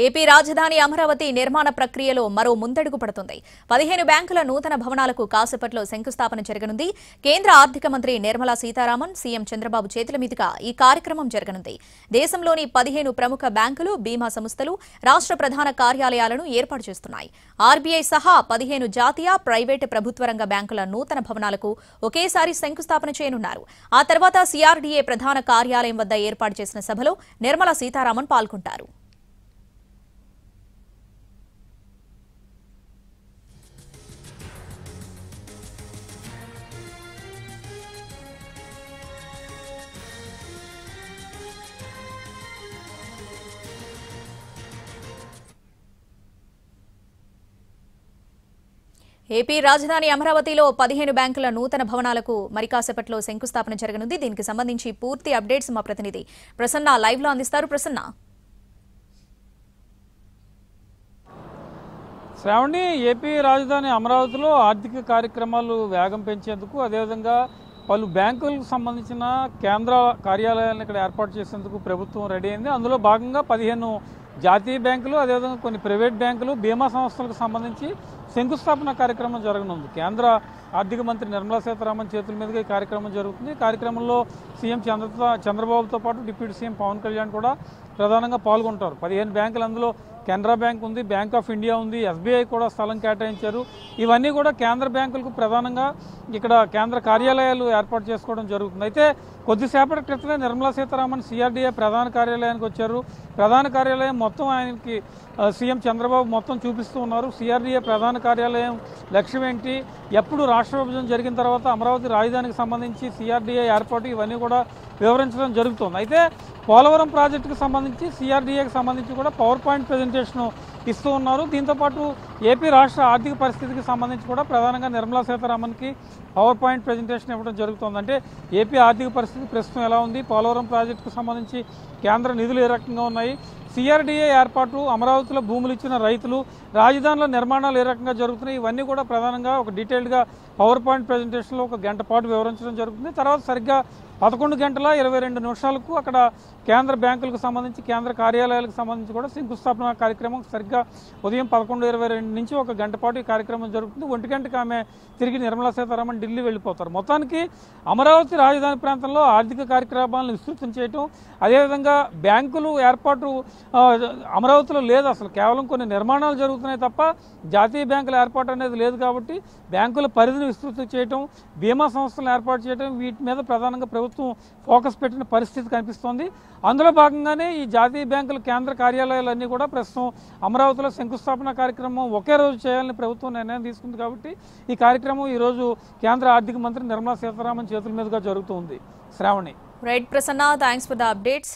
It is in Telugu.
ఏపీ రాజధాని అమరావతి నిర్మాణ ప్రక్రియలో మరో ముందడుగు పడుతుంది. 15 బ్యాంకుల నూతన భవనాలకు కాసేపట్లో శంకుస్థాపన జరగనుంది. కేంద్ర ఆర్థిక మంత్రి నిర్మలా సీతారామన్, సీఎం చంద్రబాబు చేతుల మీదుగా ఈ కార్యక్రమం జరగనుంది. దేశంలోని 15 ప్రముఖ బ్యాంకులు, బీమా సంస్థలు రాష్ట్ర ప్రధాన కార్యాలయాలను ఏర్పాటు చేస్తున్నాయి. ఆర్బీఐ సహా 15 జాతీయ, ప్రైవేటు ప్రభుత్వ రంగ బ్యాంకుల నూతన భవనాలకు ఒకేసారి శంకుస్థాపన చేయనున్నారు. ఆ తర్వాత సీఆర్డీఏ ప్రధాన కార్యాలయం వద్ద ఏర్పాటు చేసిన సభలో నిర్మలా సీతారామన్ పాల్గొంటారు. ఏపీ రాజధాని అమరావతిలో 15 బ్యాంకుల నూతన భవనాలకు మరి కాసేపట్లో శంకుస్థాపన జరగనుంది. దీనికి సంబంధించి పూర్తి అప్డేట్స్ మా ప్రతినిధి ప్రసన్న లైవ్ లో అందిస్తారు. ప్రసన్న, శ్రావణి, ఏపీ రాజధాని అమరావతిలో ఆర్థిక కార్యక్రమాలు వేగం పెంచేందుకు, అదేవిధంగా పలు బ్యాంకులకు సంబంధించిన కేంద్ర కార్యాలయాలను ఇక్కడ ఏర్పాటు చేసేందుకు ప్రభుత్వం రెడీ అయింది. అందులో భాగంగా 15 జాతీయ బ్యాంకులు, అదేవిధంగా కొన్ని ప్రైవేట్ బ్యాంకులు, బీమా సంస్థలకు సంబంధించి శంకుస్థాపన కార్యక్రమం జరగనుంది. కేంద్ర ఆర్థిక మంత్రి నిర్మలా సీతారామన్ చేతుల మీదుగా ఈ కార్యక్రమం జరుగుతుంది. ఈ కార్యక్రమంలో సీఎం చంద్రబాబుతో పాటు డిప్యూటీ సీఎం పవన్ కళ్యాణ్ కూడా ప్రధానంగా పాల్గొంటారు. 15 బ్యాంకులు, అందులో కెనరా బ్యాంక్ ఉంది, బ్యాంక్ ఆఫ్ ఇండియా ఉంది, ఎస్బీఐ కూడా స్థలం కేటాయించారు. ఇవన్నీ కూడా కేంద్ర బ్యాంకులకు ప్రధానంగా ఇక్కడ కేంద్ర కార్యాలయాలు ఏర్పాటు చేసుకోవడం జరుగుతుంది. అయితే కొద్దిసేపటి క్రితమే నిర్మలా సీతారామన్ సీఆర్డీఏ ప్రధాన కార్యాలయానికి వచ్చారు. ప్రధాన కార్యాలయం మొత్తం ఆయనకి సీఎం చంద్రబాబు మొత్తం చూపిస్తూ ఉన్నారు. సీఆర్డీఏ ప్రధాన కార్యాలయం లక్ష్యం ఏంటి, ఎప్పుడు రాష్ట్ర విభజన జరిగిన తర్వాత అమరావతి రాజధానికి సంబంధించి సీఆర్డీఏ ఏర్పాటు, ఇవన్నీ కూడా వివరించడం జరుగుతుంది. అయితే పోలవరం ప్రాజెక్టుకు సంబంధించి సీఆర్డీఏకి సంబంధించి కూడా పవర్ పాయింట్ ప్రజెంటేషన్ ఇస్తూ ఉన్నారు. దీంతోపాటు ఏపీ రాష్ట్ర ఆర్థిక పరిస్థితికి సంబంధించి కూడా ప్రధానంగా నిర్మలా సీతారామన్కి పవర్ పాయింట్ ప్రజెంటేషన్ ఇవ్వడం జరుగుతుంది. అంటే ఏపీ ఆర్థిక పరిస్థితి ప్రస్తుతం ఎలా ఉంది, పోలవరం ప్రాజెక్టుకు సంబంధించి కేంద్ర నిధులు ఏ రకంగా ఉన్నాయి, సీఆర్డీఏ ఏర్పాటు, అమరావతిలో భూములు ఇచ్చిన రైతులు, రాజధానుల నిర్మాణాలు ఏ రకంగా జరుగుతున్నాయి, ఇవన్నీ కూడా ప్రధానంగా ఒక డీటెయిల్డ్గా పవర్ పాయింట్ ప్రజెంటేషన్లో 1 గంట పాటు వివరించడం జరుగుతుంది. తర్వాత సరిగ్గా 11 గంటల 22 నిమిషాలకు అక్కడ కేంద్ర బ్యాంకులకు సంబంధించి, కేంద్ర కార్యాలయాలకు సంబంధించి కూడా శంకుస్థాపన కార్యక్రమం సరిగ్గా ఉదయం 11:22 నుంచి 1 గంట పాటు ఈ కార్యక్రమం జరుగుతుంది. 1 గంటకు ఆమె తిరిగి నిర్మలా సీతారామన్ ఢిల్లీ వెళ్ళిపోతారు. మొత్తానికి అమరావతి రాజధాని ప్రాంతంలో ఆర్థిక కార్యక్రమాలను విస్తృతం చేయటం, అదేవిధంగా బ్యాంకులు ఏర్పాటు అమరావతిలో లేదు, అసలు కేవలం కొన్ని నిర్మాణాలు జరుగుతున్నాయి తప్ప జాతీయ బ్యాంకుల ఏర్పాటు అనేది లేదు. కాబట్టి బ్యాంకుల పరిధిని విస్తృతం చేయటం, బీమా సంస్థలను ఏర్పాటు చేయడం, వీటి మీద ప్రధానంగా ప్రభుత్వం ఫోకస్ పెట్టిన పరిస్థితి కనిపిస్తోంది. అందులో భాగంగానే ఈ జాతీయ బ్యాంకుల కేంద్ర కార్యాలయాలన్నీ కూడా ప్రస్తుతం అమరావతిలో శంకుస్థాపన కార్యక్రమం ఒకే రోజు చేయాలని ప్రభుత్వం నిర్ణయం తీసుకుంది. కాబట్టి ఈ కార్యక్రమం ఈరోజు కేంద్ర ఆర్థిక మంత్రి నిర్మలా సీతారామన్ చేతుల మీదుగా జరుగుతుంది. Sravani. Right Prasanna, thanks for the updates.